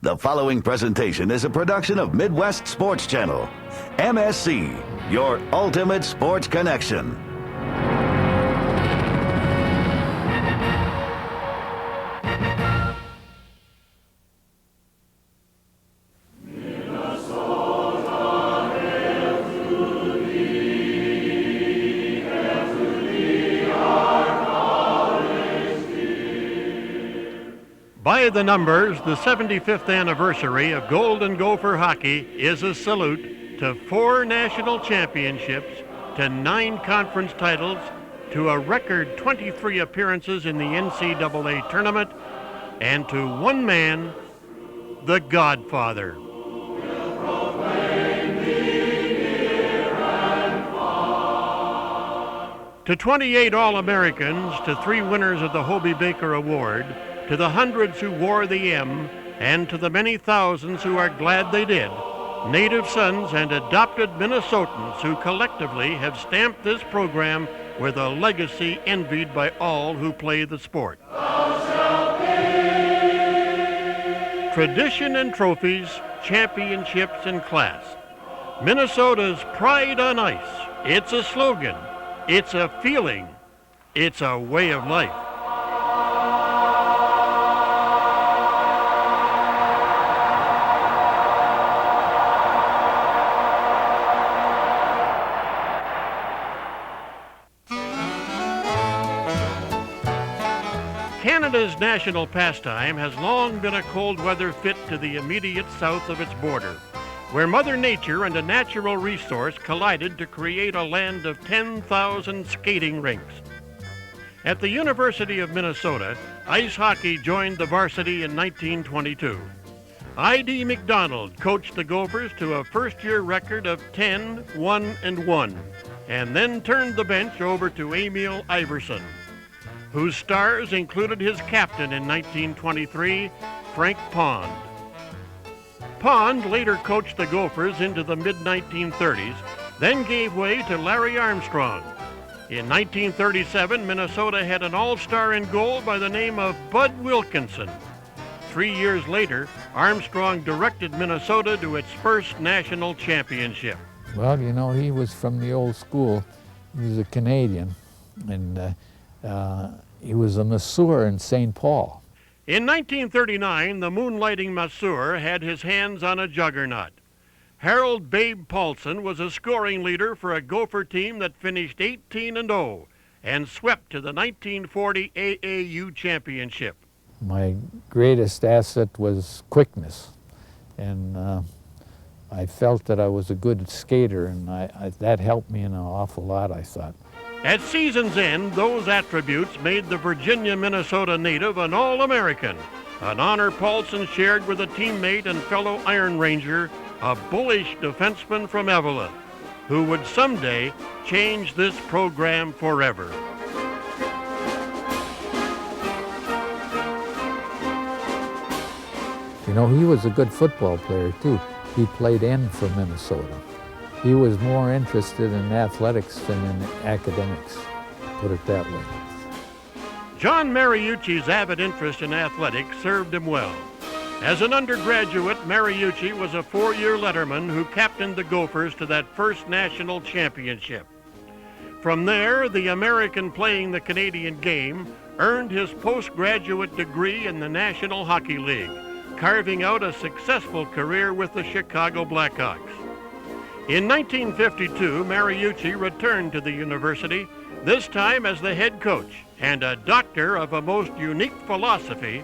The following presentation is a production of Midwest Sports Channel. MSC, your ultimate sports connection. By the numbers, the 75th anniversary of Golden Gopher hockey is a salute to 4 national championships, to 9 conference titles, to a record 23 appearances in the NCAA tournament, and to one man, the Godfather. To 28 All-Americans, to 3 winners of the Hobey Baker Award, to the hundreds who wore the M, and to the many thousands who are glad they did, native sons and adopted Minnesotans who collectively have stamped this program with a legacy envied by all who play the sport. Tradition and trophies, championships and class. Minnesota's pride on ice. It's a slogan. It's a feeling. It's a way of life. Canada's national pastime has long been a cold weather fit to the immediate south of its border, where Mother Nature and a natural resource collided to create a land of 10,000 skating rinks. At the University of Minnesota, ice hockey joined the varsity in 1922. I.D. McDonald coached the Gophers to a first-year record of 10-1-1, and then turned the bench over to Emil Iverson, whose stars included his captain in 1923, Frank Pond. Pond later coached the Gophers into the mid-1930s, then gave way to Larry Armstrong. In 1937, Minnesota had an all-star in goal by the name of Bud Wilkinson. 3 years later, Armstrong directed Minnesota to its first national championship. Well, you know, he was from the old school. He was a Canadian, and he was a masseur in St. Paul. In 1939, the moonlighting masseur had his hands on a juggernaut. Harold Babe Paulson was a scoring leader for a Gopher team that finished 18-0 and swept to the 1940 AAU championship. My greatest asset was quickness, and I felt that I was a good skater, and that helped me an awful lot, I thought. At season's end, those attributes made the Virginia, Minnesota native an All-American, an honor Paulson shared with a teammate and fellow Iron Ranger, a bullish defenseman from Evelyn, who would someday change this program forever. You know, he was a good football player, too. He played end for Minnesota. He was more interested in athletics than in academics, put it that way. John Mariucci's avid interest in athletics served him well. As an undergraduate, Mariucci was a 4-year letterman who captained the Gophers to that first national championship. From there, the American playing the Canadian game earned his postgraduate degree in the National Hockey League, carving out a successful career with the Chicago Blackhawks. In 1952, Mariucci returned to the university, this time as the head coach and a doctor of a most unique philosophy.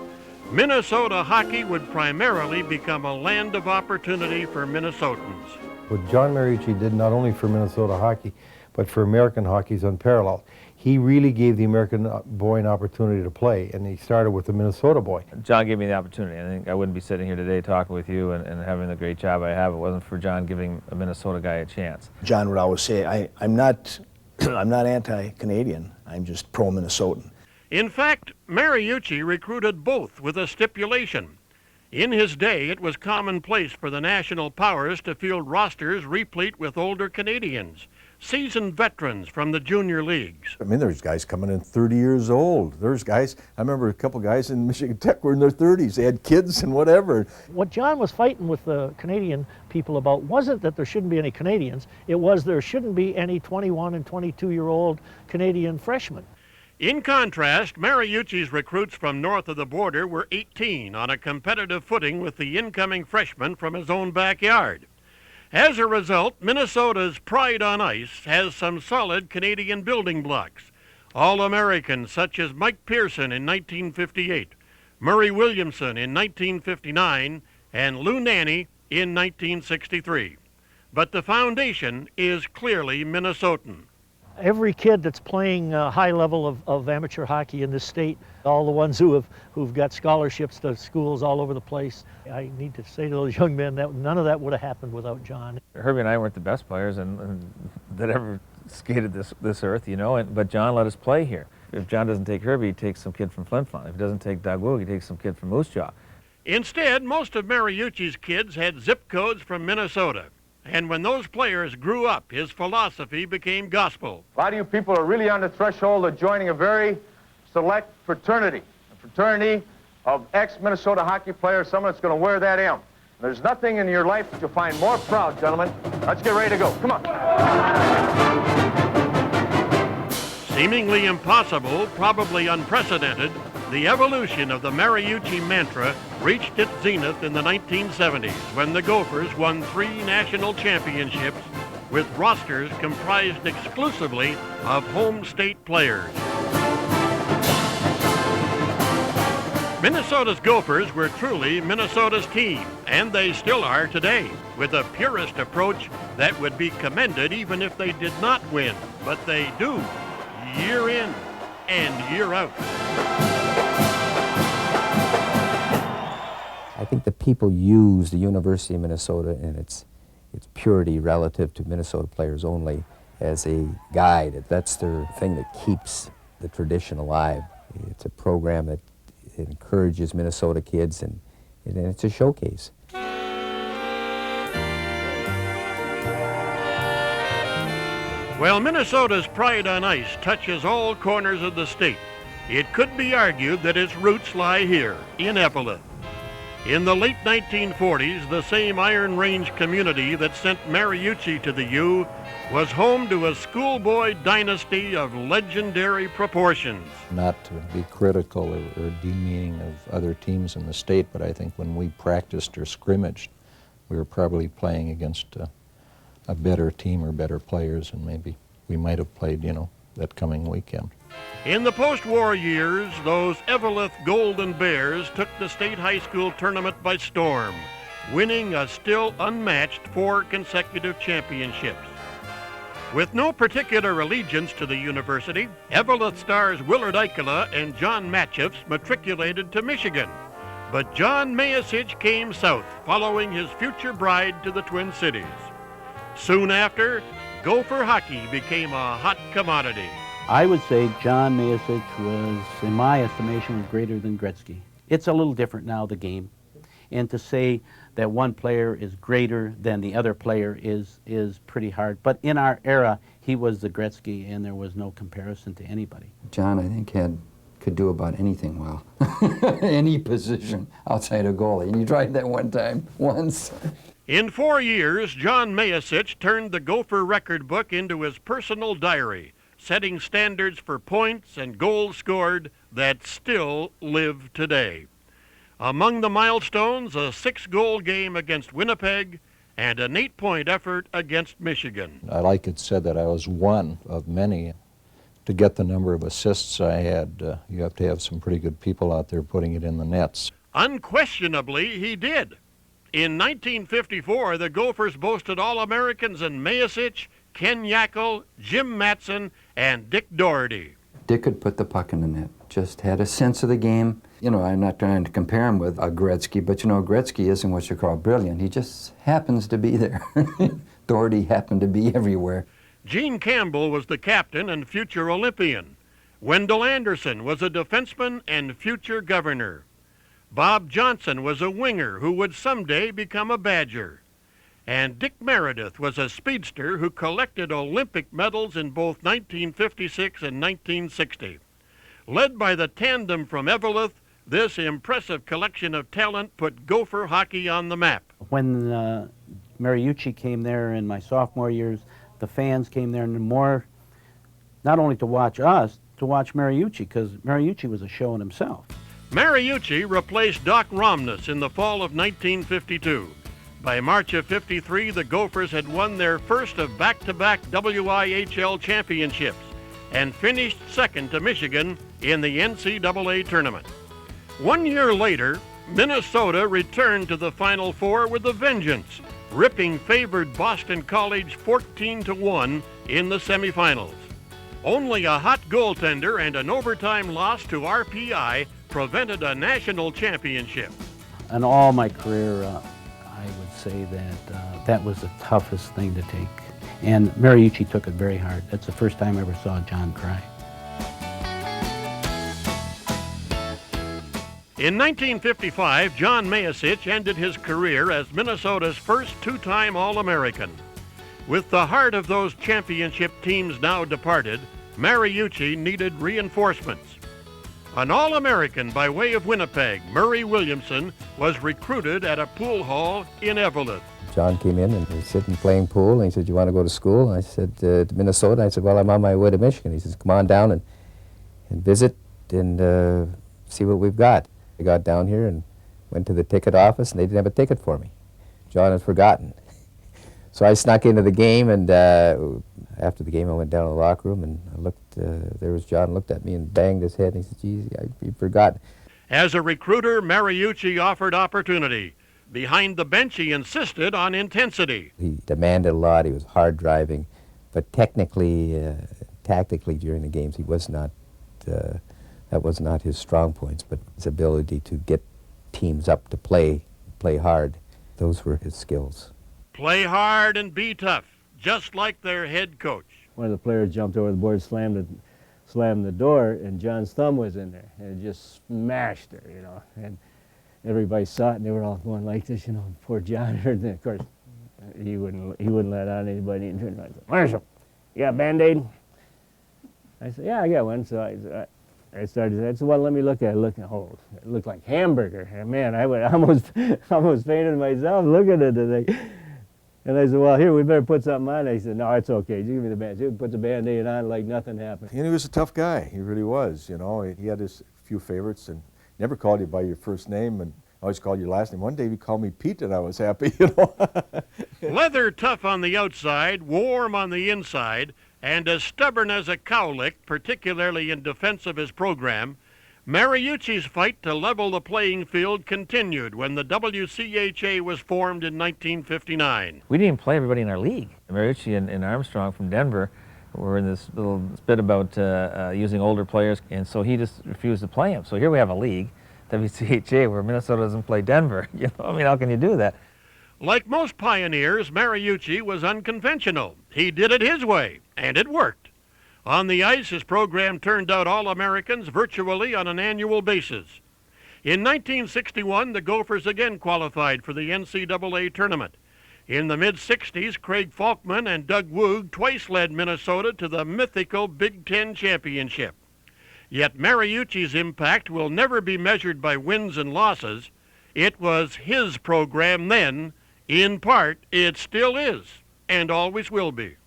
Minnesota hockey would primarily become a land of opportunity for Minnesotans. What John Mariucci did not only for Minnesota hockey, but for American hockey is unparalleled. He really gave the American boy an opportunity to play, and he started with the Minnesota boy. John gave me the opportunity. I think I wouldn't be sitting here today talking with you and having the great job I have if it wasn't for John giving a Minnesota guy a chance. John would always say, I'm not anti-Canadian, I'm just pro-Minnesotan. In fact, Mariucci recruited both with a stipulation. In his day, it was commonplace for the national powers to field rosters replete with older Canadians, seasoned veterans from the junior leagues. I mean, there's guys coming in 30 years old. There's guys, I remember a couple guys in Michigan Tech were in their 30s. They had kids and whatever. What John was fighting with the Canadian people about wasn't that there shouldn't be any Canadians, it was there shouldn't be any 21 and 22-year-old Canadian freshmen. In contrast, Mariucci's recruits from north of the border were 18 on a competitive footing with the incoming freshmen from his own backyard. As a result, Minnesota's Pride on Ice has some solid Canadian building blocks. All-Americans such as Mike Pearson in 1958, Murray Williamson in 1959, and Lou Nanne in 1963. But the foundation is clearly Minnesotan. Every kid that's playing a high level of amateur hockey in this state, all the ones who've got scholarships to schools all over the place, I need to say to those young men that none of that would have happened without John. Herbie and I weren't the best players and that ever skated this earth, you know, but John let us play here. If John doesn't take Herbie, he takes some kid from Flin Flon. If he doesn't take Doug Woog, he takes some kid from Moose Jaw. Instead, most of Mariucci's kids had zip codes from Minnesota. And when those players grew up, his philosophy became gospel. A lot of you people are really on the threshold of joining a very select fraternity, a fraternity of ex-Minnesota hockey players, someone that's going to wear that M. There's nothing in your life that you'll find more proud, gentlemen. Let's get ready to go. Come on. Seemingly impossible, probably unprecedented, the evolution of the Mariucci mantra reached its zenith in the 1970s when the Gophers won 3 national championships with rosters comprised exclusively of home state players. Minnesota's Gophers were truly Minnesota's team, and they still are today, with a purist approach that would be commended even if they did not win. But they do, year in and year out. I think the people use the University of Minnesota and its purity relative to Minnesota players only as a guide. That's their thing that keeps the tradition alive. It's a program that encourages Minnesota kids, and it's a showcase. While Minnesota's Pride on Ice touches all corners of the state, it could be argued that its roots lie here, in Epworth. In the late 1940s, the same Iron Range community that sent Mariucci to the U was home to a schoolboy dynasty of legendary proportions. Not to be critical or demeaning of other teams in the state, but I think when we practiced or scrimmaged, we were probably playing against a better team or better players, and maybe we might have played, you know, that coming weekend. In the post-war years, those Eveleth Golden Bears took the state high school tournament by storm, winning a still unmatched 4 consecutive championships. With no particular allegiance to the university, Eveleth stars Willard Eichela and John Matcheffs matriculated to Michigan. But John Mariucci came south, following his future bride to the Twin Cities. Soon after, Gopher hockey became a hot commodity. I would say John Mariucci was, in my estimation, greater than Gretzky. It's a little different now, the game. And to say that one player is greater than the other player is pretty hard. But in our era, he was the Gretzky, and there was no comparison to anybody. John, I think, could do about anything well. Any position outside a goalie. And he tried that once. In 4 years, John Mariucci turned the Gopher record book into his personal diary, setting standards for points and goals scored that still live today. Among the milestones, a 6-goal game against Winnipeg and an 8-point effort against Michigan. I like it said that I was one of many. To get the number of assists I had, you have to have some pretty good people out there putting it in the nets. Unquestionably, he did. In 1954, the Gophers boasted All-Americans in Mariucci, Ken Yackel, Jim Matson, and Dick Doherty. Dick could put the puck in the net, just had a sense of the game. You know, I'm not trying to compare him with a Gretzky, but you know, Gretzky isn't what you call brilliant. He just happens to be there. Doherty happened to be everywhere. Gene Campbell was the captain and future Olympian. Wendell Anderson was a defenseman and future governor. Bob Johnson was a winger who would someday become a Badger. And Dick Meredith was a speedster who collected Olympic medals in both 1956 and 1960. Led by the tandem from Eveleth, this impressive collection of talent put Gopher hockey on the map. When Mariucci came there in my sophomore years, the fans came there and more, not only to watch us, to watch Mariucci, because Mariucci was a show in himself. Mariucci replaced Doc Romness in the fall of 1952. By March of '53, the Gophers had won their first of back-to-back WIHL championships and finished second to Michigan in the NCAA tournament. 1 year later, Minnesota returned to the Final Four with a vengeance, ripping favored Boston College 14-1 in the semifinals. Only a hot goaltender and an overtime loss to RPI prevented a national championship. In all my career, I would say that that was the toughest thing to take. And Mariucci took it very hard. That's the first time I ever saw John cry. In 1955, John Mariucci ended his career as Minnesota's first two-time All-American. With the heart of those championship teams now departed, Mariucci needed reinforcements. An All-American by way of Winnipeg, Murray Williamson, was recruited at a pool hall in Eveleth. John came in and he was sitting playing pool, and he said, "You want to go to school?" And I said, "To Minnesota." I said, "Well, I'm on my way to Michigan." He says, "Come on down and visit and see what we've got." I got down here and went to the ticket office, and they didn't have a ticket for me. John had forgotten. So I snuck into the game, and after the game I went down to the locker room, and I looked, there was John, looked at me and banged his head, and he said, "Geez, you forgot." As a recruiter, Mariucci offered opportunity. Behind the bench, he insisted on intensity. He demanded a lot, he was hard driving, but technically, tactically during the games, he was not, that was not his strong points, but his ability to get teams up to play hard, those were his skills. Play hard and be tough, just like their head coach. One of the players jumped over the board, slammed the door, and John's thumb was in there, and it just smashed her, you know. And everybody saw it, and they were all going like this, you know. Poor John. And of course, he wouldn't let on anybody. And turned around and said, "Marshall, you got a Band-Aid?" I said, "Yeah, I got one." So I said, "Well, let me look at it." Oh, it looked like hamburger. And man, I would almost fainted myself looking at the thing. And I said, "Well, here, we better put something on." He said, "No, it's okay. Just give me the Band-Aid." He put the Band-Aid on like nothing happened. And he was a tough guy. He really was. You know, he had his few favorites and never called you by your first name and always called you last name. One day he called me Pete, and I was happy. You know. Leather tough on the outside, warm on the inside, and as stubborn as a cowlick, particularly in defense of his program, Mariucci's fight to level the playing field continued when the WCHA was formed in 1959. We didn't even play everybody in our league. Mariucci and Armstrong from Denver were in this little bit about using older players, and so he just refused to play them. So here we have a league, WCHA, where Minnesota doesn't play Denver. You know, I mean, how can you do that? Like most pioneers, Mariucci was unconventional. He did it his way, and it worked. On the ice, his program turned out All-Americans virtually on an annual basis. In 1961, the Gophers again qualified for the NCAA tournament. In the mid-'60s, Craig Falkman and Doug Woog twice led Minnesota to the mythical Big Ten championship. Yet Mariucci's impact will never be measured by wins and losses. It was his program then. In part, it still is, and always will be.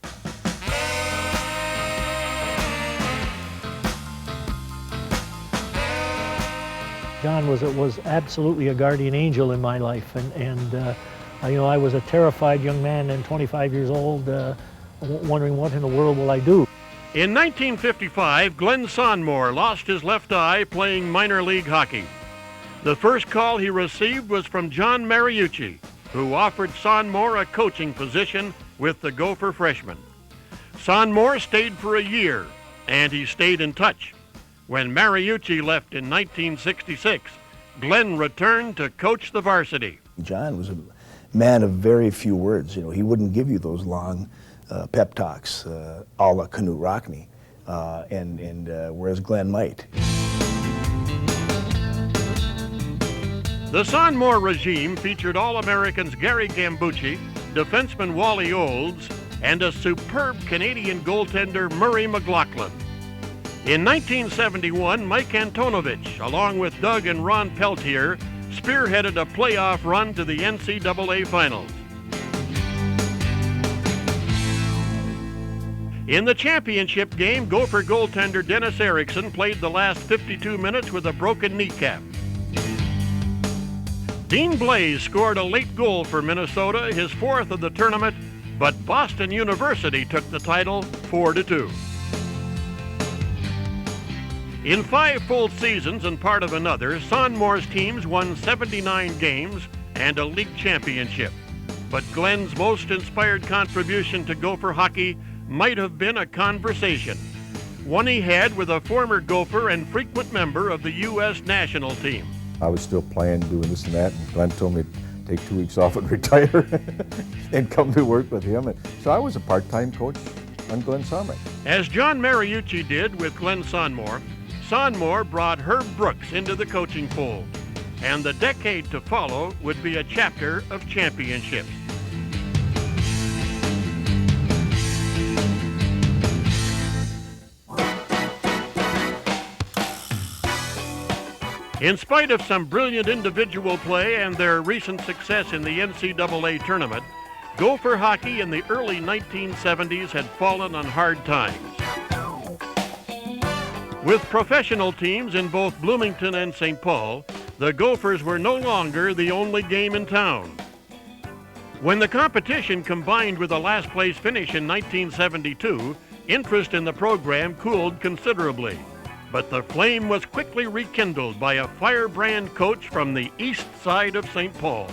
John was absolutely a guardian angel in my life, and you know, I was a terrified young man and 25 years old, wondering what in the world will I do. In 1955, Glenn Sonmore lost his left eye playing minor league hockey. The first call he received was from John Mariucci, who offered Sonmore a coaching position with the Gopher freshmen. Sonmore stayed for a year, and he stayed in touch. When Mariucci left in 1966, Glenn returned to coach the varsity. John was a man of very few words. You know, he wouldn't give you those long pep talks, a la Knute Rockne, whereas Glenn might. The Sonmore regime featured All-Americans Gary Gambucci, defenseman Wally Olds, and a superb Canadian goaltender Murray McLaughlin. In 1971, Mike Antonovich, along with Doug and Ron Peltier, spearheaded a playoff run to the NCAA Finals. In the championship game, Gopher goaltender Dennis Erickson played the last 52 minutes with a broken kneecap. Dean Blaze scored a late goal for Minnesota, his fourth of the tournament, but Boston University took the title 4-2. In 5 full seasons and part of another, Sonmore's teams won 79 games and a league championship. But Glenn's most inspired contribution to Gopher hockey might have been a conversation, one he had with a former Gopher and frequent member of the U.S. national team. I was still playing, doing this and that, and Glenn told me to take 2 weeks off and retire and come to work with him. And so I was a part-time coach on Glenn Sonmore. As John Mariucci did with Glenn Sonmore, Sonmore brought Herb Brooks into the coaching fold, and the decade to follow would be a chapter of championships. In spite of some brilliant individual play and their recent success in the NCAA tournament, Gopher hockey in the early 1970s had fallen on hard times. With professional teams in both Bloomington and St. Paul, the Gophers were no longer the only game in town. When the competition combined with a last-place finish in 1972, interest in the program cooled considerably. But the flame was quickly rekindled by a firebrand coach from the east side of St. Paul.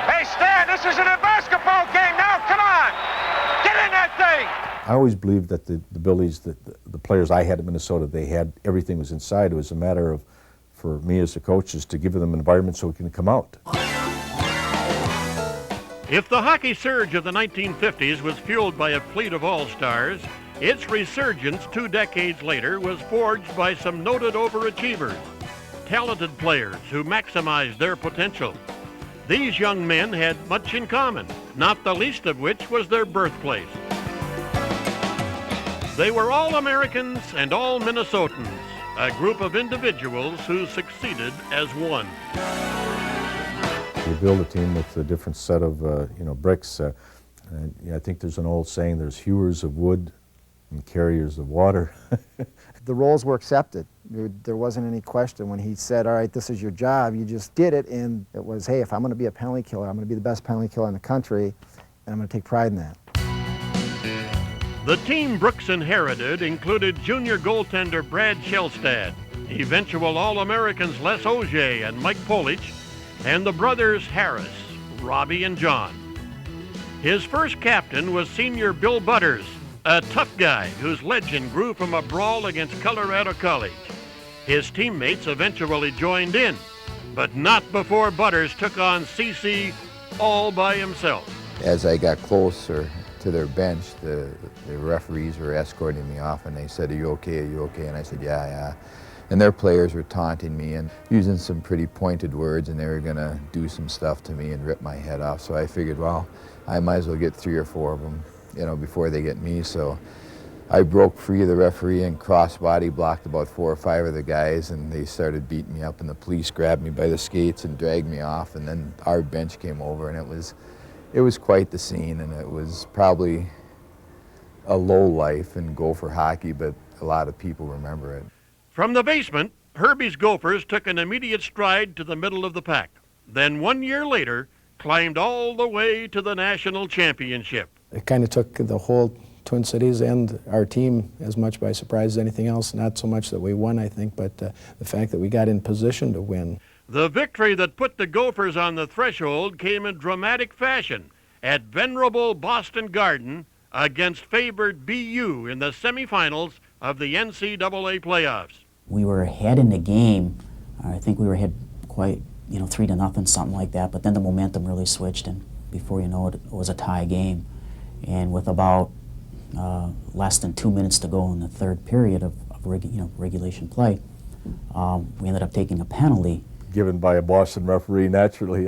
Hey, Stan, this isn't a basketball game now. Come on. Get in that thing. I always believed that the abilities that the players I had at Minnesota, they had, everything was inside. It was a matter of, for me as a coach, is to give them an environment so it can come out. If the hockey surge of the 1950s was fueled by a fleet of all-stars, its resurgence 2 decades later was forged by some noted overachievers, talented players who maximized their potential. These young men had much in common, not the least of which was their birthplace. They were all Americans and all Minnesotans, a group of individuals who succeeded as one. You build a team with a different set of bricks. I think there's an old saying, there's hewers of wood and carriers of water. The roles were accepted. There wasn't any question when he said, all right, this is your job, you just did it, and it was, hey, if I'm going to be a penalty killer, I'm going to be the best penalty killer in the country, and I'm going to take pride in that. The team Brooks inherited included junior goaltender Brad Shelstad, eventual All-Americans Les Auger and Mike Polich, and the brothers Harris, Robbie and John. His first captain was senior Bill Butters, a tough guy whose legend grew from a brawl against Colorado College. His teammates eventually joined in, but not before Butters took on CC all by himself. As I got closer to their bench, the referees were escorting me off, and they said, "Are you okay? Are you okay?" And I said, yeah. And their players were taunting me and using some pretty pointed words, and they were going to do some stuff to me and rip my head off. So I figured, well, I might as well get 3 or 4 of them, before they get me. So I broke free of the referee and cross-body blocked about 4 or 5 of the guys, and they started beating me up, and the police grabbed me by the skates and dragged me off, and then our bench came over, and it was quite the scene, and it was probably a low life in Gopher hockey, but a lot of people remember it. From the basement, Herbie's Gophers took an immediate stride to the middle of the pack. Then 1 year later, climbed all the way to the national championship. It kind of took the whole Twin Cities and our team as much by surprise as anything else. Not so much that we won, I think, but the fact that we got in position to win. The victory that put the Gophers on the threshold came in dramatic fashion at venerable Boston Garden against favored BU in the semifinals of the NCAA playoffs. We were ahead in the game. I think we were ahead quite, 3-0, something like that, but then the momentum really switched, and before you know it, it was a tie game. And with about less than 2 minutes to go in the third period of regulation play, we ended up taking a penalty. Given by a Boston referee, naturally,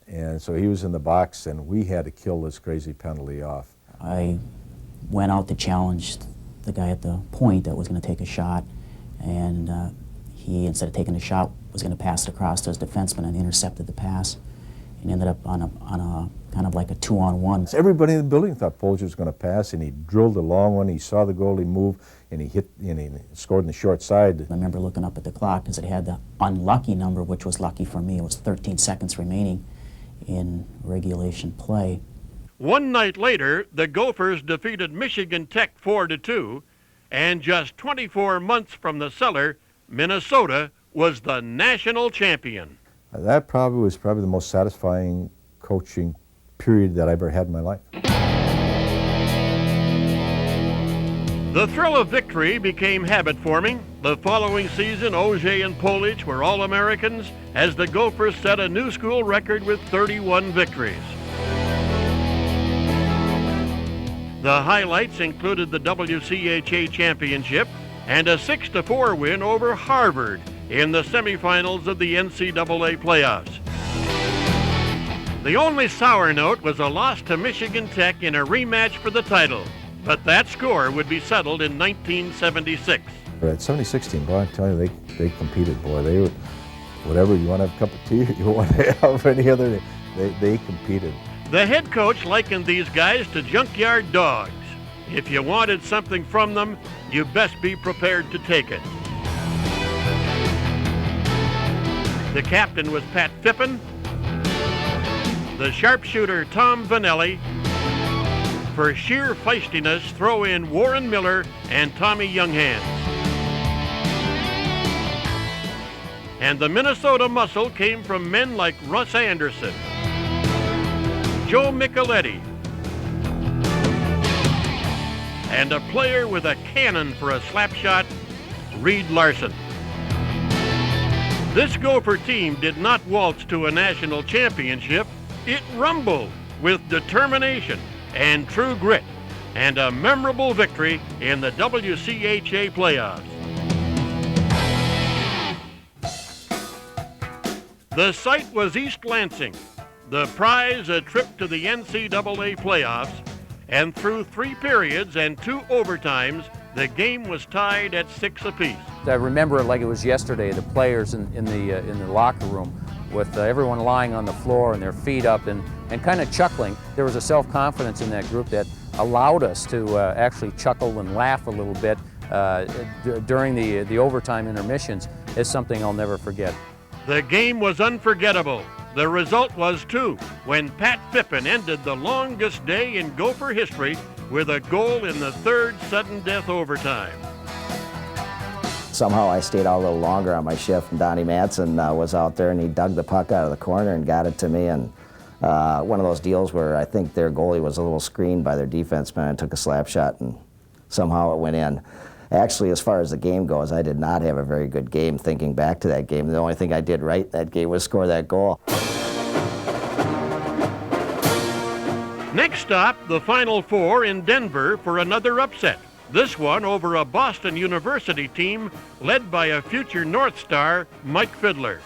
And so he was in the box, and we had to kill this crazy penalty off. I went out to challenge the guy at the point that was going to take a shot, and he, instead of taking a shot, was going to pass it across to his defenseman and intercepted the pass and ended up on a kind of like a 2-on-1. So everybody in the building thought Polger was going to pass, and he drilled a long one. He saw the goalie move, and he hit, and he scored in the short side. I remember looking up at the clock because it had the unlucky number, which was lucky for me. It was 13 seconds remaining in regulation play. One night later, the Gophers defeated Michigan Tech 4-2, and just 24 months from the cellar, Minnesota was the national champion. That was probably the most satisfying coaching period that I've ever had in my life. The thrill of victory became habit-forming. The following season, Auger and Polich were All-Americans as the Gophers set a new school record with 31 victories. The highlights included the WCHA championship and a 6-4 win over Harvard in the semifinals of the NCAA playoffs. The only sour note was a loss to Michigan Tech in a rematch for the title, but that score would be settled in 1976. At 76 team, boy, I tell you, they competed, boy. They were, whatever, you want to have a cup of tea, you want to have any other, they competed. The head coach likened these guys to junkyard dogs. If you wanted something from them, you best be prepared to take it. The captain was Pat Fippen, the sharpshooter Tom Vanelli. For sheer feistiness, throw in Warren Miller and Tommy Younghans. And the Minnesota muscle came from men like Russ Anderson, Joe Micheletti, and a player with a cannon for a slap shot, Reed Larson. This Gopher team did not waltz to a national championship. It rumbled with determination and true grit, and a memorable victory in the WCHA playoffs. The site was East Lansing. The prize, a trip to the NCAA playoffs, and through 3 periods and 2 overtimes, the game was tied at 6 apiece. I remember it like it was yesterday, the players in the locker room with everyone lying on the floor and their feet up and kind of chuckling. There was a self-confidence in that group that allowed us to actually chuckle and laugh a little bit during the overtime intermissions. Is something I'll never forget. The game was unforgettable. The result was 2 when Pat Fippen ended the longest day in Gopher history with a goal in the 3rd sudden death overtime. Somehow I stayed out a little longer on my shift, and Donnie Madsen was out there, and he dug the puck out of the corner and got it to me. And one of those deals where I think their goalie was a little screened by their defenseman and took a slap shot, and somehow it went in. Actually, as far as the game goes, I did not have a very good game thinking back to that game. The only thing I did right that game was score that goal. Next stop, the Final Four in Denver for another upset. This one over a Boston University team led by a future North Star, Mike Fiddler.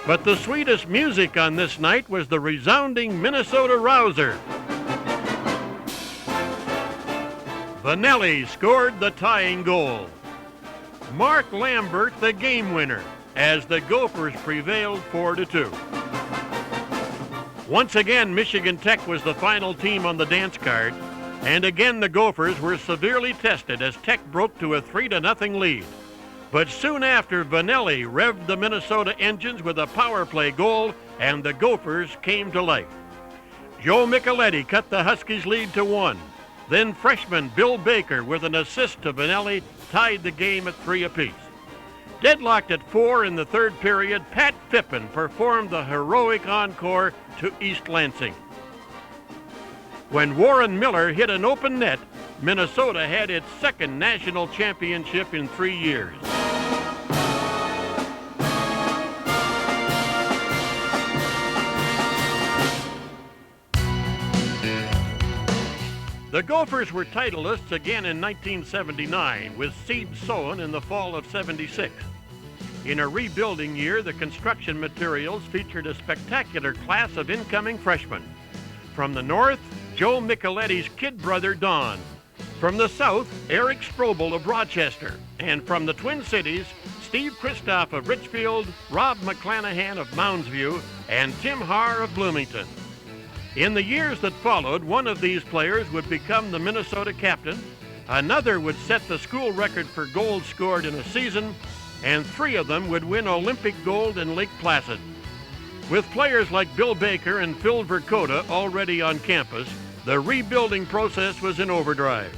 But the sweetest music on this night was the resounding Minnesota rouser. Vanelli scored the tying goal. Mark Lambert the game winner as the Gophers prevailed 4-2. Once again, Michigan Tech was the final team on the dance card, and again the Gophers were severely tested as Tech broke to a 3-0 lead. But soon after, Vanelli revved the Minnesota engines with a power play goal, and the Gophers came to life. Joe Micheletti cut the Huskies' lead to 1. Then freshman Bill Baker, with an assist to Vanelli, tied the game at 3 apiece. Deadlocked at 4 in the 3rd period, Pat Fippen performed the heroic encore to East Lansing. When Warren Miller hit an open net, Minnesota had its 2nd national championship in 3 years. The Gophers were titleists again in 1979, with seed sown in the fall of '76. In a rebuilding year, the construction materials featured a spectacular class of incoming freshmen. From the north, Joe Micheletti's kid brother, Don. From the south, Eric Strobel of Rochester. And from the Twin Cities, Steve Kristoff of Richfield, Rob McClanahan of Moundsview, and Tim Haar of Bloomington. In the years that followed, one of these players would become the Minnesota captain, another would set the school record for goals scored in a season, and 3 of them would win Olympic gold in Lake Placid. With players like Bill Baker and Phil Verkota already on campus, the rebuilding process was in overdrive.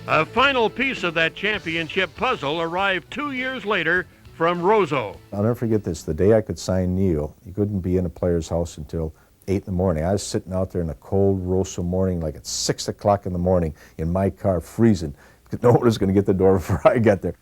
A final piece of that championship puzzle arrived 2 years later from Roseau. I'll never forget this. The day I could sign Neil, you couldn't be in a player's house until 8 in the morning. I was sitting out there in a cold Roseau morning, like at 6 o'clock in the morning, in my car, freezing, because no one was going to get the door before I got there.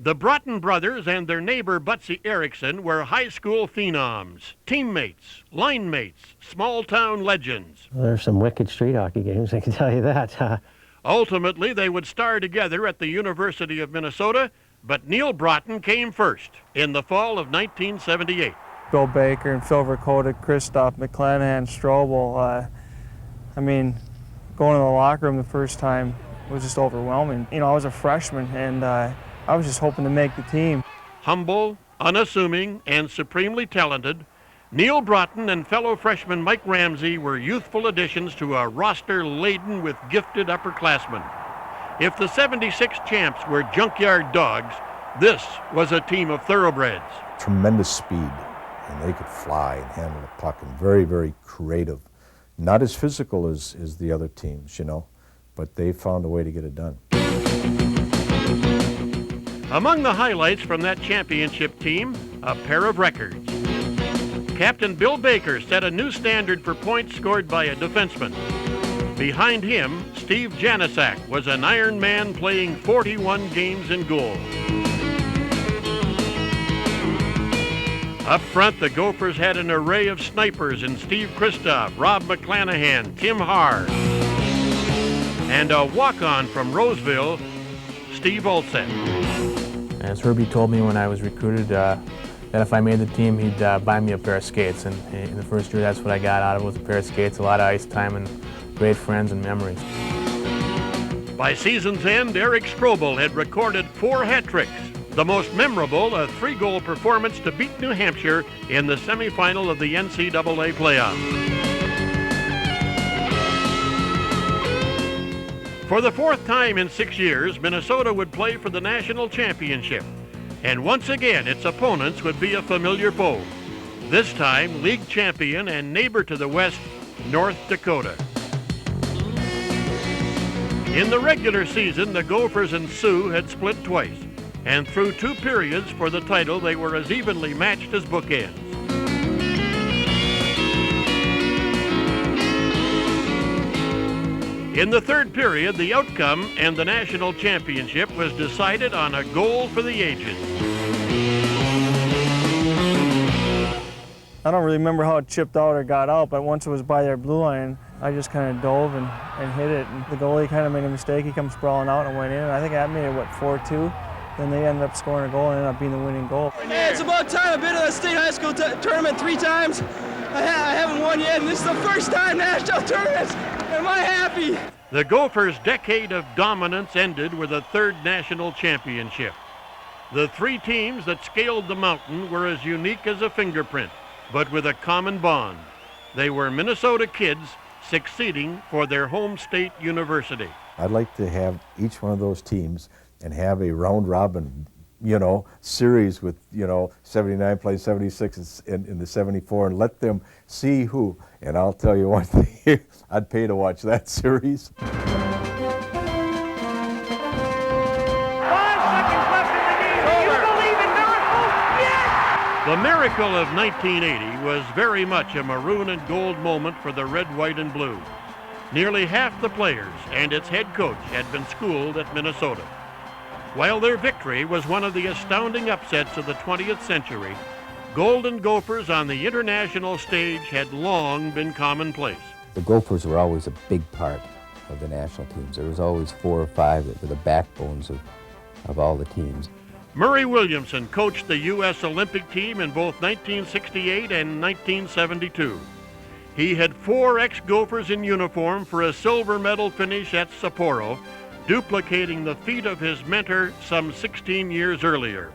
The Broughton brothers and their neighbor Butsy Erickson were high school phenoms, teammates, line mates, small-town legends. There's some wicked street hockey games, I can tell you that. Ultimately, they would star together at the University of Minnesota, but Neil Broughton came first in the fall of 1978. Bill Baker and Phil Verkota, Kristoff, McClanahan, Strobel. I mean, going to the locker room the first time was just overwhelming. You know, I was a freshman, and I was just hoping to make the team. Humble, unassuming, and supremely talented, Neil Broughton and fellow freshman Mike Ramsey were youthful additions to a roster laden with gifted upperclassmen. If the 76 champs were junkyard dogs, this was a team of thoroughbreds. Tremendous speed, and they could fly and handle the puck, and very, very creative. Not as physical as the other teams, you know, but they found a way to get it done. Among the highlights from that championship team, a pair of records. Captain Bill Baker set a new standard for points scored by a defenseman. Behind him, Steve Janisak was an Iron Man playing 41 games in goal. Up front, the Gophers had an array of snipers in Steve Kristoff, Rob McClanahan, Tim Haar, and a walk-on from Roseville, Steve Olsen. As Herbie told me when I was recruited, that if I made the team, he'd buy me a pair of skates. And in the first year, that's what I got out of it, was a pair of skates, a lot of ice time, and great friends and memories. By season's end, Eric Strobel had recorded 4 hat tricks. The most memorable, a 3-goal performance to beat New Hampshire in the semifinal of the NCAA playoffs. For the 4th time in 6 years, Minnesota would play for the national championship. And once again, its opponents would be a familiar foe. This time, league champion and neighbor to the west, North Dakota. In the regular season, the Gophers and Sioux had split twice. And through 2 periods for the title, they were as evenly matched as bookends. In the 3rd period, the outcome and the national championship was decided on a goal for the ages. I don't really remember how it chipped out or got out, but once it was by their blue line, I just kind of dove and hit it. And the goalie kind of made a mistake. He comes sprawling out and went in. And I think that made it, 4-2? Then they ended up scoring a goal and ended up being the winning goal. Hey, it's about time. I've been to the state high school tournament 3 times. I haven't won yet, and this is the first time national tournaments. Am I happy? The Gophers' decade of dominance ended with a 3rd national championship. The 3 teams that scaled the mountain were as unique as a fingerprint, but with a common bond. They were Minnesota kids succeeding for their home state university. I'd like to have each one of those teams and have a round-robin, you know, series with, you know, 79 plays 76 in the 74, and let them see who. And I'll tell you one thing, I'd pay to watch that series. 5 seconds left in the game. Do you believe in miracles? Yes! The miracle of 1980 was very much a maroon and gold moment for the red, white, and blue. Nearly half the players and its head coach had been schooled at Minnesota. While their victory was one of the astounding upsets of the 20th century, Golden Gophers on the international stage had long been commonplace. The Gophers were always a big part of the national teams. There was always 4 or 5 that were the backbones of all the teams. Murray Williamson coached the U.S. Olympic team in both 1968 and 1972. He had 4 ex-Gophers in uniform for a silver medal finish at Sapporo, duplicating the feat of his mentor some 16 years earlier.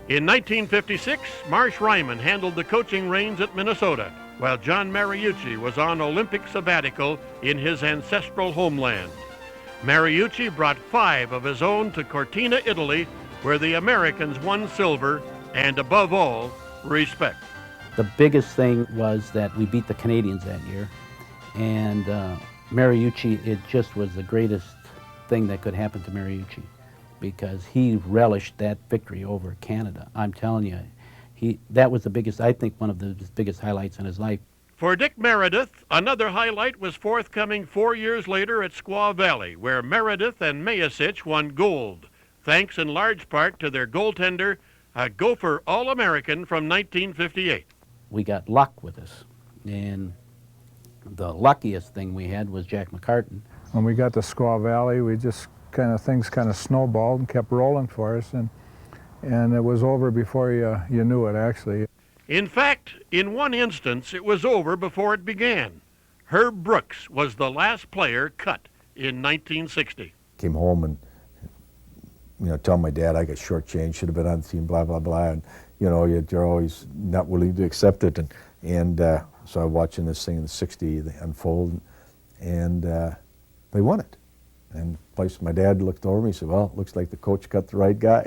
In 1956, Marsh Ryman handled the coaching reins at Minnesota, while John Mariucci was on Olympic sabbatical in his ancestral homeland. Mariucci brought 5 of his own to Cortina, Italy, where the Americans won silver and, above all, respect. The biggest thing was that we beat the Canadians that year, and Mariucci, it just was the greatest thing that could happen to Mariucci, because he relished that victory over Canada. I'm telling you, that was the biggest, I think, one of the biggest highlights in his life. For Dick Meredith, another highlight was forthcoming 4 years later at Squaw Valley, where Meredith and Mayasich won gold, thanks in large part to their goaltender, a Gopher All-American from 1958. We got luck with us, and the luckiest thing we had was Jack McCartan. When we got to Squaw Valley, we just things kind of snowballed and kept rolling for us, and it was over before you knew it, actually. In fact, in one instance, it was over before it began. Herb Brooks was the last player cut in 1960. Came home and, tell my dad I got shortchanged, should have been on the team, blah, blah, blah. And, you're always not willing to accept it. And so I'm watching this thing in the 60 unfold, and they won it. And my dad looked over me and said, well, it looks like the coach got the right guy.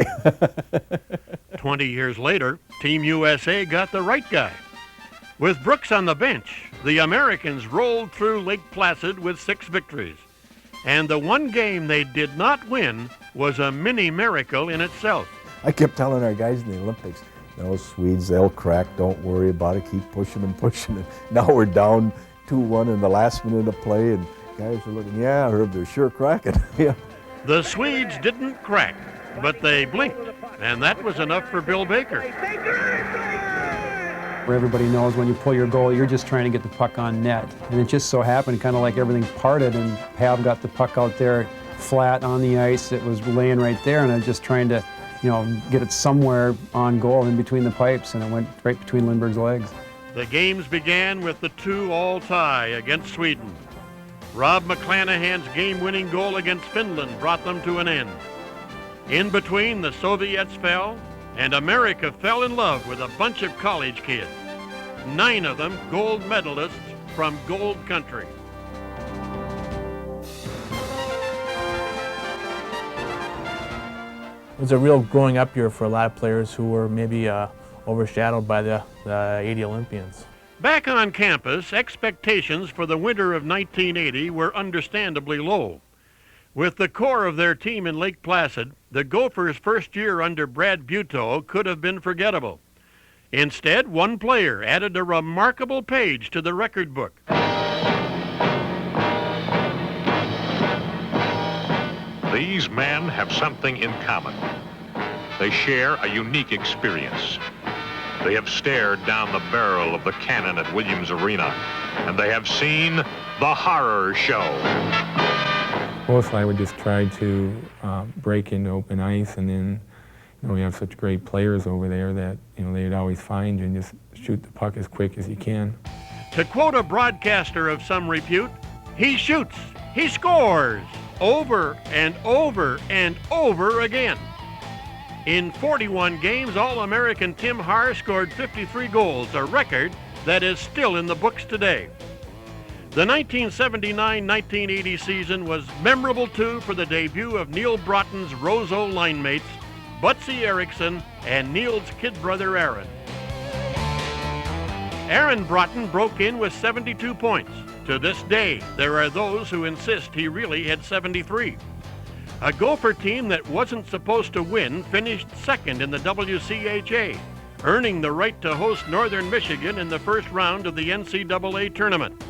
20 years later, Team USA got the right guy. With Brooks on the bench, the Americans rolled through Lake Placid with 6 victories. And the one game they did not win was a mini miracle in itself. I kept telling our guys in the Olympics, Swedes, they'll crack, don't worry about it, keep pushing and pushing. And now we're down 2-1 in the last minute of play, and guys are looking, yeah, Herb, they're sure cracking. Yeah. The Swedes didn't crack, but they blinked, and that was enough for Bill Baker. Where everybody knows when you pull your goal, you're just trying to get the puck on net. And it just so happened, kind of like everything parted, and Pav got the puck out there flat on the ice. It was laying right there, and I was just trying to, get it somewhere on goal in between the pipes, and it went right between Lindbergh's legs. The games began with the 2-2 tie against Sweden. Rob McClanahan's game-winning goal against Finland brought them to an end. In between, the Soviets fell, and America fell in love with a bunch of college kids. 9 of them gold medalists from Gold Country. It was a real growing up year for a lot of players who were maybe overshadowed by the 80 Olympians. Back on campus, expectations for the winter of 1980 were understandably low. With the core of their team in Lake Placid, the Gophers' first year under Brad Butow could have been forgettable. Instead, one player added a remarkable page to the record book. These men have something in common. They share a unique experience. They have stared down the barrel of the cannon at Williams Arena, and they have seen the horror show. Mostly I would just try to break into open ice, and then we have such great players over there that they'd always find you and just shoot the puck as quick as you can. To quote a broadcaster of some repute, he shoots, he scores, over and over and over again. In 41 games, All-American Tim Haar scored 53 goals, a record that is still in the books today. The 1979-1980 season was memorable, too, for the debut of Neil Broughton's Roseau line mates, Butsy Erickson and Neil's kid brother, Aaron. Aaron Broughton broke in with 72 points. To this day, there are those who insist he really had 73. A Gopher team that wasn't supposed to win finished second in the WCHA, earning the right to host Northern Michigan in the first round of the NCAA tournament.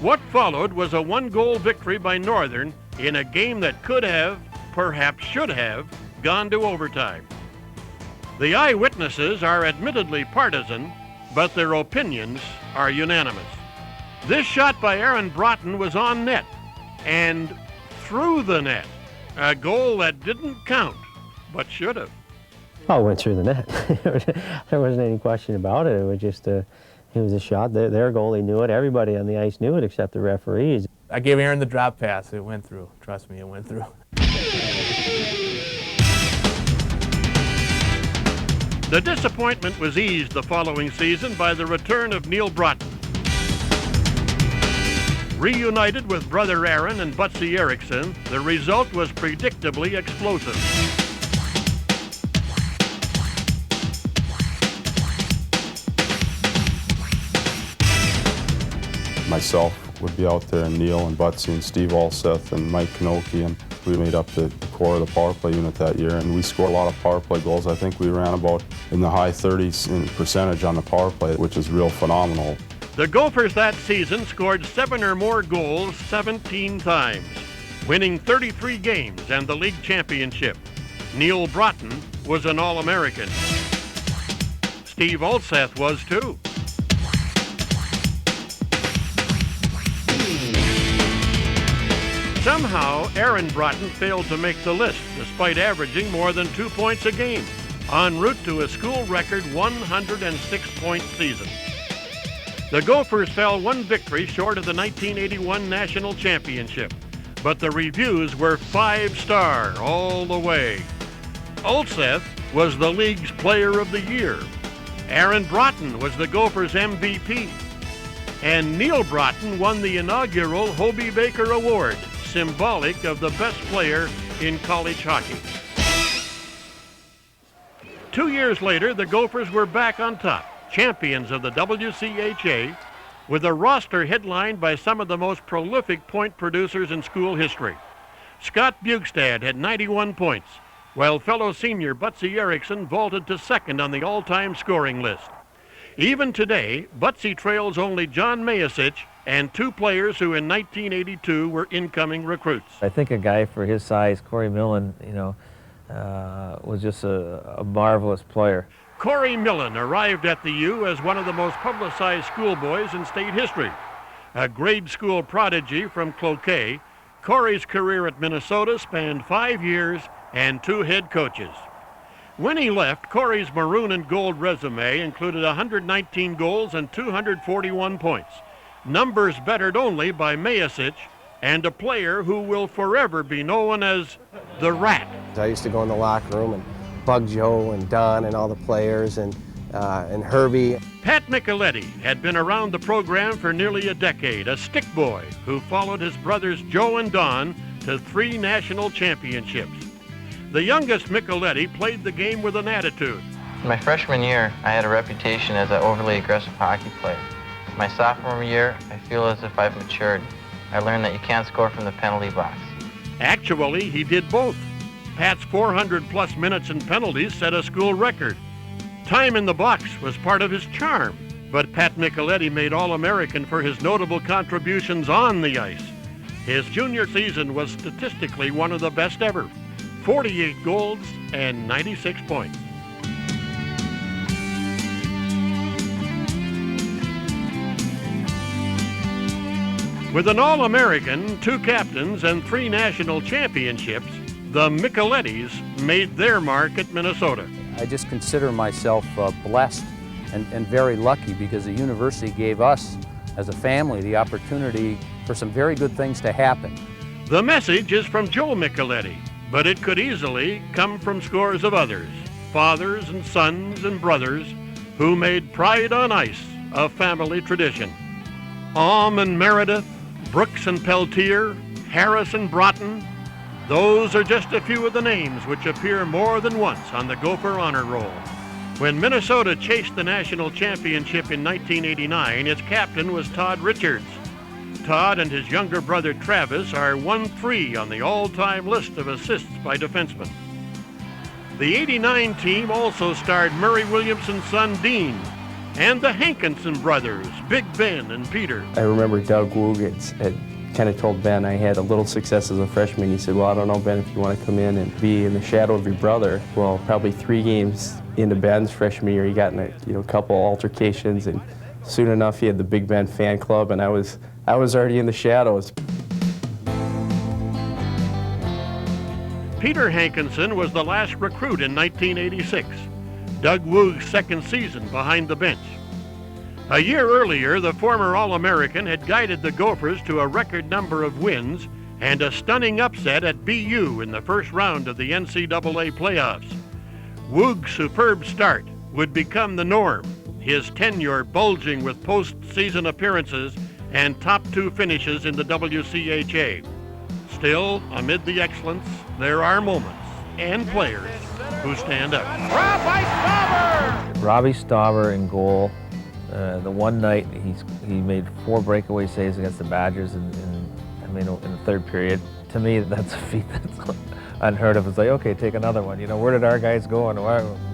What followed was a 1-goal victory by Northern in a game that could have, perhaps should have, gone to overtime. The eyewitnesses are admittedly partisan, but their opinions are unanimous. This shot by Aaron Broughton was on net and through the net. A goal that didn't count, but should have. Oh, went through the net. There wasn't any question about it. It was just it was a shot. Their goalie knew it. Everybody on the ice knew it except the referees. I gave Aaron the drop pass. It went through. Trust me, it went through. The disappointment was eased the following season by the return of Neil Broughton. Reunited with brother Aaron and Butsy Erickson, the result was predictably explosive. Myself would be out there, and Neil and Butsy and Steve Alseth and Mike Knoke, and we made up the core of the power play unit that year, and we scored a lot of power play goals. I think we ran about in the high 30s in percentage on the power play, which is real phenomenal. The Gophers that season scored 7 or more goals 17 times, winning 33 games and the league championship. Neil Broughton was an All-American. Steve Alseth was too. Somehow, Aaron Broughton failed to make the list, despite averaging more than 2 points a game, en route to a school record 106-point season. The Gophers fell 1 victory short of the 1981 National Championship, but the reviews were 5-star all the way. Alseth was the league's Player of the Year. Aaron Broughton was the Gophers' MVP. And Neil Broughton won the inaugural Hobey Baker Award, symbolic of the best player in college hockey. 2 years later, the Gophers were back on top, champions of the WCHA, with a roster headlined by some of the most prolific point producers in school history. Scott Bugstad had 91 points, while fellow senior Butsy Erickson vaulted to second on the all-time scoring list. Even today, Butsy trails only John Mariucci and 2 players who in 1982 were incoming recruits. I think a guy for his size, Corey Millen, was just a marvelous player. Corey Millen arrived at the U as one of the most publicized schoolboys in state history. A grade school prodigy from Cloquet, Corey's career at Minnesota spanned 5 years and 2 head coaches. When he left, Corey's maroon and gold resume included 119 goals and 241 points, numbers bettered only by Mariucci and a player who will forever be known as the Rat. I used to go in the locker room and bug Joe and Don and all the players and Herbie. Pat Micheletti had been around the program for nearly a decade, a stick boy who followed his brothers Joe and Don to 3 national championships. The youngest Micheletti played the game with an attitude. My freshman year, I had a reputation as an overly aggressive hockey player. My sophomore year, I feel as if I've matured. I learned that you can't score from the penalty box. Actually, he did both. Pat's 400-plus minutes in penalties set a school record. Time in the box was part of his charm, but Pat Micheletti made All-American for his notable contributions on the ice. His junior season was statistically one of the best ever. 48 goals and 96 points. With an All-American, 2 captains, and 3 national championships, the Michelettis made their mark at Minnesota. I just consider myself blessed and very lucky because the university gave us, as a family, the opportunity for some very good things to happen. The message is from Joe Micheletti, but it could easily come from scores of others, fathers and sons and brothers, who made pride on ice a family tradition. And Meredith, Brooks and Peltier, Harris and Broughton, those are just a few of the names which appear more than once on the Gopher Honor Roll. When Minnesota chased the national championship in 1989, its captain was Todd Richards. Todd and his younger brother Travis are 1-3 on the all-time list of assists by defensemen. The '89 team also starred Murray Williamson's son Dean and the Hankinson brothers, Big Ben and Peter. I remember Doug Woog had kind of told Ben I had a little success as a freshman. He said, well, I don't know, Ben, if you want to come in and be in the shadow of your brother. Well, probably 3 games into Ben's freshman year, he got in a couple altercations, and soon enough he had the Big Ben fan club, and I was already in the shadows. Peter Hankinson was the last recruit in 1986, Doug Woog's second season behind the bench. A year earlier, the former All-American had guided the Gophers to a record number of wins and a stunning upset at BU in the first round of the NCAA playoffs. Woog's superb start would become the norm, his tenure bulging with postseason appearances and top 2 finishes in the WCHA. Still, amid the excellence, there are moments and players who stand out. Robbie Stauber in goal. The one night he made 4 breakaway saves against the Badgers in the third period. To me, that's a feat that's unheard of. It's like, okay, take another one. You know, where did our guys go? And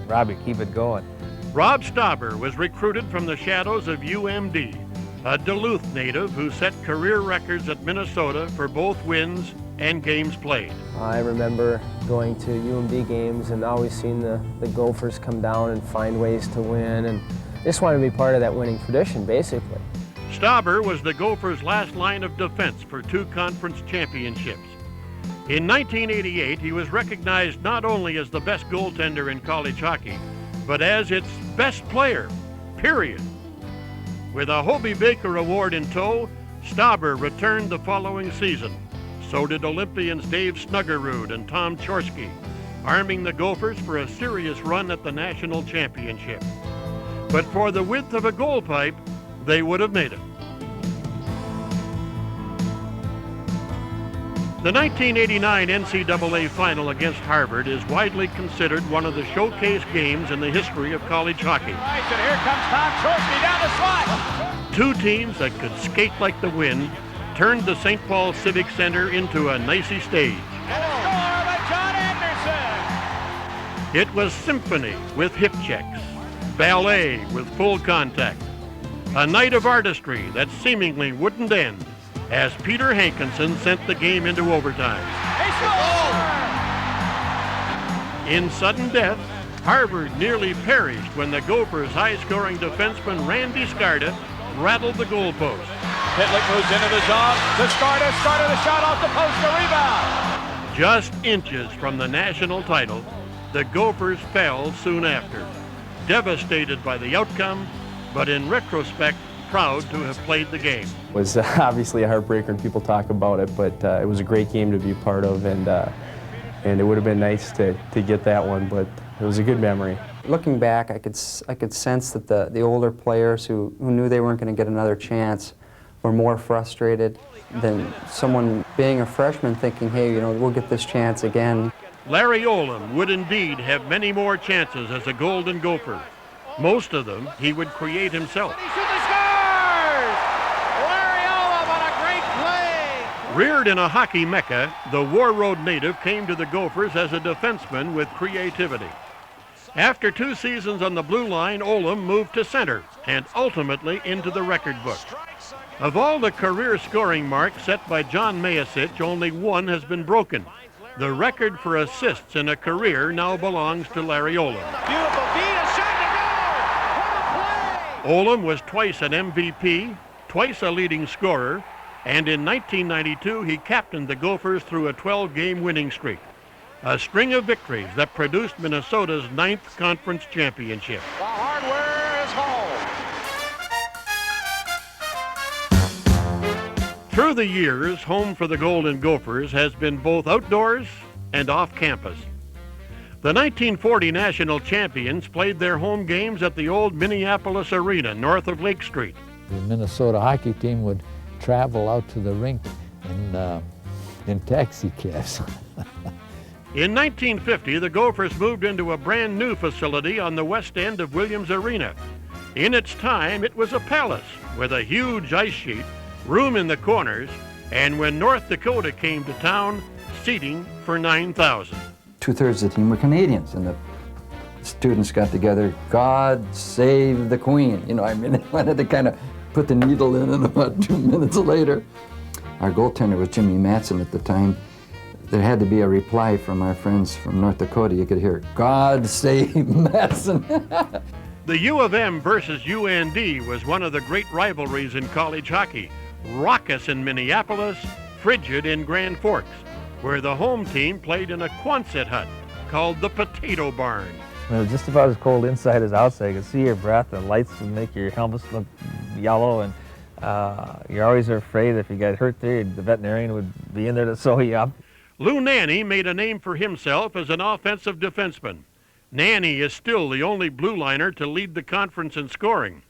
Robbie, keep it going. Rob Stauber was recruited from the shadows of UMD, a Duluth native who set career records at Minnesota for both wins and games played. I remember going to UMD games and always seeing the Gophers come down and find ways to win, and just wanted to be part of that winning tradition, basically. Stauber was the Gophers' last line of defense for 2 conference championships. In 1988, he was recognized not only as the best goaltender in college hockey, but as its best player, period. With a Hobey Baker Award in tow, Stauber returned the following season. So did Olympians Dave Snuggerud and Tom Chorsky, arming the Gophers for a serious run at the national championship. But for the width of a goal pipe, they would have made it. The 1989 NCAA final against Harvard is widely considered one of the showcase games in the history of college hockey. And here comes Tom Chorsky down the slot. 2 teams that could skate like the wind turned the St. Paul Civic Center into a nicey stage. And a score by John Anderson. It was symphony with hip checks, ballet with full contact, a night of artistry that seemingly wouldn't end as Peter Hankinson sent the game into overtime. In sudden death, Harvard nearly perished when the Gophers' high-scoring defenseman Randy Skarda rattled the goalpost. Pitlick moves into the zone. The Skarda the shot off the post, the rebound. Just inches from the national title, the Gophers fell soon after, devastated by the outcome, but in retrospect, proud to have played the game. It was obviously a heartbreaker and people talk about it, but it was a great game to be part of, and it would have been nice to get that one, but it was a good memory. Looking back, I could sense that the older players who knew they weren't going to get another chance were more frustrated than someone being a freshman thinking, hey, you know, we'll get this chance again. Larry Olam would indeed have many more chances as a Golden Gopher. Most of them he would create himself. Reared in a hockey mecca, the War Road native came to the Gophers as a defenseman with creativity. After 2 seasons on the blue line, Olam moved to center and ultimately into the record book. Of all the career scoring marks set by John Mariucci, only one has been broken. The record for assists in a career now belongs to Larry Olam. Beautiful feed, a shot to go. What a play! Olam was twice an MVP, twice a leading scorer, and in 1992 he captained the Gophers through a 12-game winning streak, a string of victories that produced Minnesota's 9th conference championship. The hardware is home. Through the years, home for the Golden Gophers has been both outdoors and off campus. The 1940 national champions played their home games at the old Minneapolis Arena north of Lake Street. The Minnesota hockey team would travel out to the rink in taxi cabs. In 1950, the Gophers moved into a brand new facility on the west end of Williams Arena. In its time, it was a palace with a huge ice sheet, room in the corners, and when North Dakota came to town, seating for 9,000. 2/3 of the team were Canadians, and the students got together, God save the Queen. You know, I mean, they wanted to kind of put the needle in, and about 2 minutes later, our goaltender was Jimmy Matson at the time. There had to be a reply from our friends from North Dakota. You could hear, God save Matson. The U of M versus UND was one of the great rivalries in college hockey. Raucous in Minneapolis, frigid in Grand Forks. where the home team played in a Quonset hut called the Potato Barn. It was just about as cold inside as outside. You could see your breath, and lights would make your helmets look yellow, and you're always afraid if you got hurt there, the veterinarian would be in there to sew you up. Lou Nanne made a name for himself as an offensive defenseman. Nanne is still the only blue liner to lead the conference in scoring.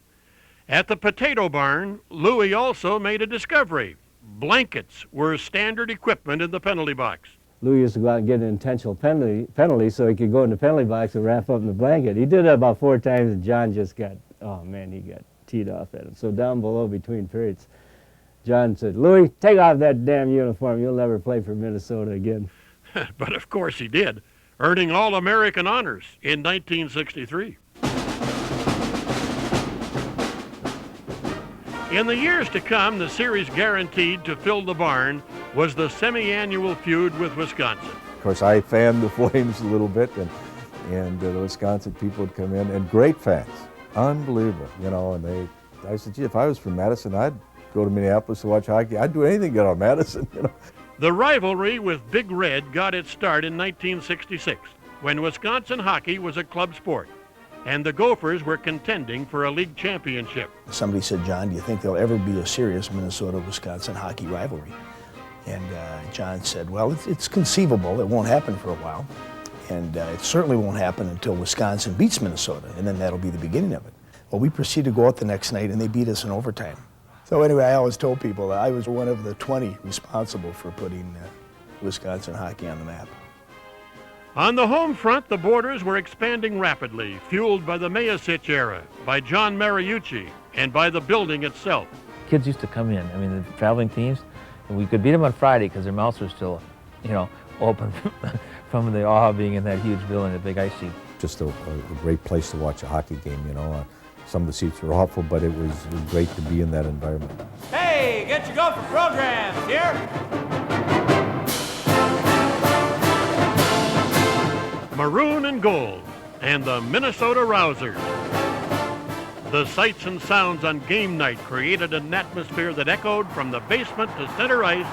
At the Potato Barn, Louis also made a discovery. Blankets were standard equipment in the penalty box. Louis used to go out and get an intentional penalty so he could go in the penalty box and wrap up in the blanket. He did that about 4 times, and John just got, oh man, he got teed off at him. So down below between periods, John said, "Louis, take off that damn uniform. You'll never play for Minnesota again." But of course he did, earning All-American honors in 1963. In the years to come, the series guaranteed to fill the barn was the semi-annual feud with Wisconsin. Of course, I fanned the Flames a little bit, and the Wisconsin people would come in, and great fans, unbelievable, you know. And I said, gee, if I was from Madison, I'd go to Minneapolis to watch hockey. I'd do anything to get on Madison, you know. The rivalry with Big Red got its start in 1966, when Wisconsin hockey was a club sport, and the Gophers were contending for a league championship. Somebody said, "John, do you think there'll ever be a serious Minnesota-Wisconsin hockey rivalry?" And John said, "Well, it's conceivable. It won't happen for a while. And it certainly won't happen until Wisconsin beats Minnesota, and then that'll be the beginning of it." Well, we proceeded to go out the next night, and they beat us in overtime. So anyway, I always told people that I was one of the 20 responsible for putting Wisconsin hockey on the map. On the home front, the borders were expanding rapidly, fueled by the Mariucci era, by John Mariucci, and by the building itself. Kids used to come in, I mean, the traveling teams, and we could beat them on Friday because their mouths were still, you know, open from the awe of being in that huge building, the big ice sheet. Just a great place to watch a hockey game, you know. Some of the seats were awful, but it was great to be in that environment. Hey, get your Gopher programs here. Maroon and gold, and the Minnesota Rousers. The sights and sounds on game night created an atmosphere that echoed from the basement to center ice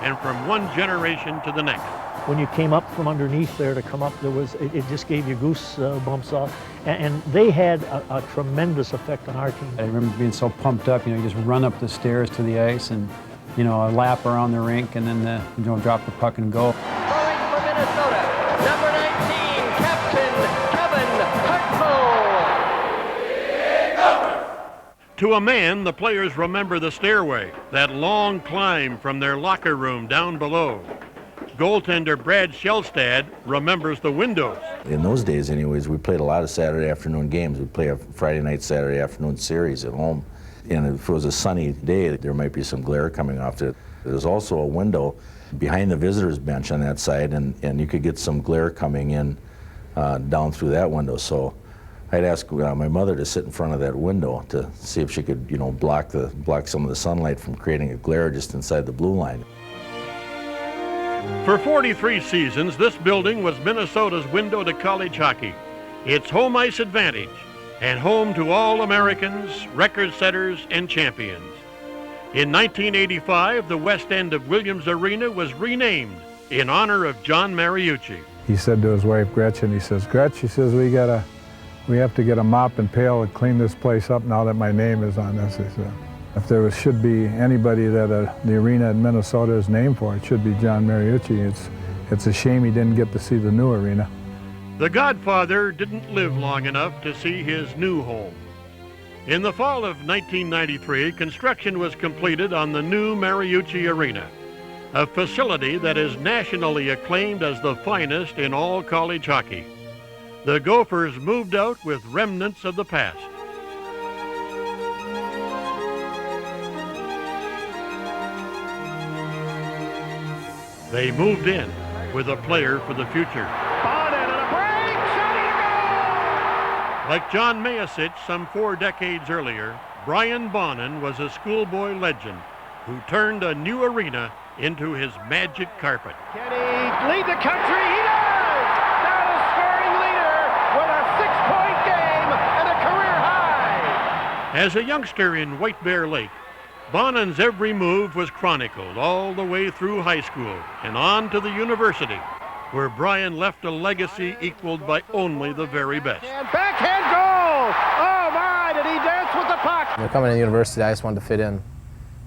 and from one generation to the next. When you came up from underneath there to come up, it just gave you goose bumps off, and they had a tremendous effect on our team. I remember being so pumped up, you know, you just run up the stairs to the ice and, you know, a lap around the rink and then, you know, drop the puck and go. Throwing for Minnesota, number 19, Captain Kevin Hartnell. To a man, the players remember the stairway, that long climb from their locker room down below. Goaltender Brad Shellstad remembers the windows. In those days anyways, we played a lot of Saturday afternoon games. We'd play a Friday night, Saturday afternoon series at home. And if it was a sunny day, there might be some glare coming off it. There's also a window behind the visitors bench on that side, and you could get some glare coming in down through that window. So I'd ask my mother to sit in front of that window to see if she could, you know, block some of the sunlight from creating a glare just inside the blue line. For 43 seasons, this building was Minnesota's window to college hockey, its home ice advantage, and home to All-Americans, record setters, and champions. In 1985, the west end of Williams Arena was renamed in honor of John Mariucci. He said to his wife Gretchen, he says, "Gretch," he says, we have to get a mop and pail and clean this place up now that my name is on this." He said, if there should be anybody that the arena in Minnesota is named for, it should be John Mariucci. It's a shame he didn't get to see the new arena. The Godfather didn't live long enough to see his new home. In the fall of 1993, construction was completed on the new Mariucci Arena, a facility that is nationally acclaimed as the finest in all college hockey. The Gophers moved out with remnants of the past. They moved in with a player for the future. Like John Mariucci some 4 decades earlier, Brian Bonin was a schoolboy legend who turned a new arena into his magic carpet. Can he lead the country? He does! Now the scoring leader with a 6-point game and a career high. As a youngster in White Bear Lake, Bonnen's every move was chronicled all the way through high school and on to the university, where Brian left a legacy equaled by only the very best. And backhand goal! Oh my, did he dance with the puck? Coming to the university, I just wanted to fit in,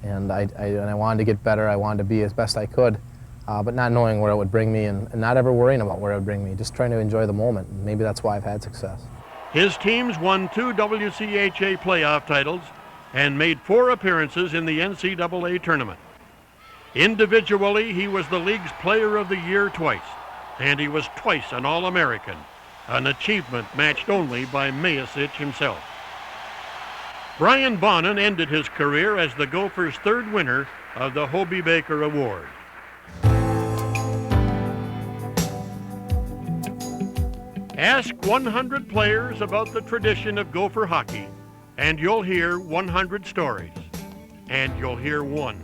and I wanted to get better. I wanted to be as best I could, but not knowing where it would bring me and not ever worrying about where it would bring me, just trying to enjoy the moment. Maybe that's why I've had success. His teams won 2 WCHA playoff titles and made 4 appearances in the NCAA tournament. Individually, he was the league's Player of the Year twice, and he was twice an All-American, an achievement matched only by Mariucci himself. Brian Bonnen ended his career as the Gophers' 3rd winner of the Hobey Baker Award. Ask 100 players about the tradition of Gopher hockey, and you'll hear 100 stories, and you'll hear one.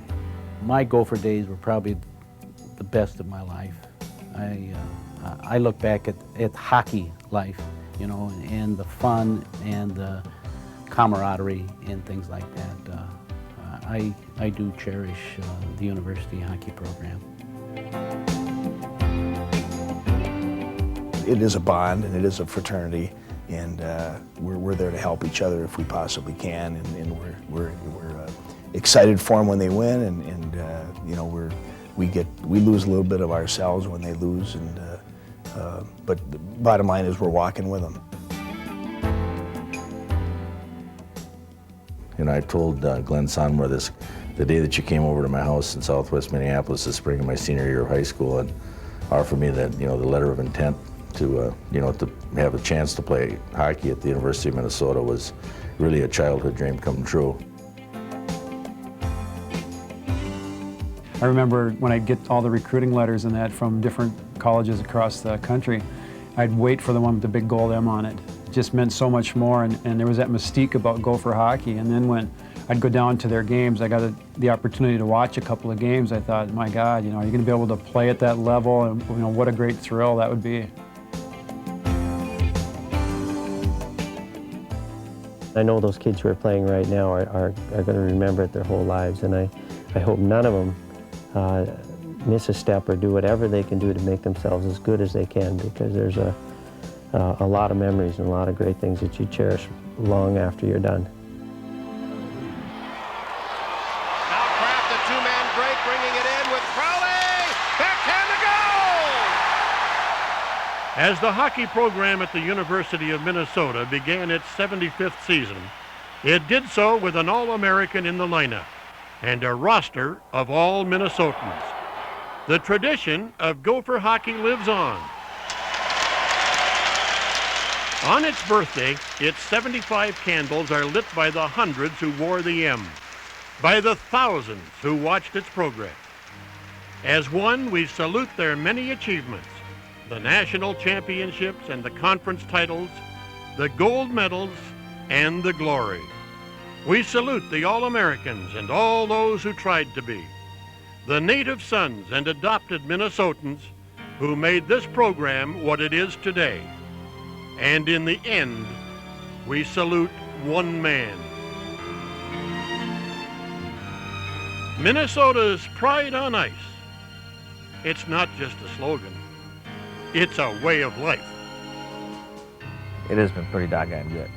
My Gopher days were probably the best of my life. I look back at hockey life, you know, and the fun and the camaraderie and things like that. I do cherish the university hockey program. It is a bond and it is a fraternity, and we're there to help each other if we possibly can, and we're excited for them when they win, and you know, we lose a little bit of ourselves when they lose, and but the bottom line is we're walking with them. You know, I told Glenn Sonmore this the day that you came over to my house in Southwest Minneapolis the spring of my senior year of high school and offered me that, you know, the letter of intent to, you know, to have a chance to play hockey at the University of Minnesota was really a childhood dream come true. I remember when I'd get all the recruiting letters and that from different colleges across the country, I'd wait for the one with the big gold M on it. It just meant so much more, and there was that mystique about Gopher hockey. And then when I'd go down to their games, I got the opportunity to watch a couple of games. I thought, my God, you know, are you going to be able to play at that level? And you know, what a great thrill that would be. I know those kids who are playing right now are going to remember it their whole lives, and I hope none of them miss a step or do whatever they can do to make themselves as good as they can, because there's a lot of memories and a lot of great things that you cherish long after you're done. Now Kraft, a two-man break, bringing it in with Crowley. Backhand to goal! As the hockey program at the University of Minnesota began its 75th season, it did so with an All-American in the lineup and a roster of all Minnesotans. The tradition of Gopher hockey lives on. On its birthday, its 75 candles are lit by the hundreds who wore the M, by the thousands who watched its progress. As one, we salute their many achievements, the national championships and the conference titles, the gold medals, and the glory. We salute the All-Americans and all those who tried to be, the native sons and adopted Minnesotans who made this program what it is today. And in the end, we salute one man. Minnesota's pride on ice. It's not just a slogan. It's a way of life. It has been pretty doggone good.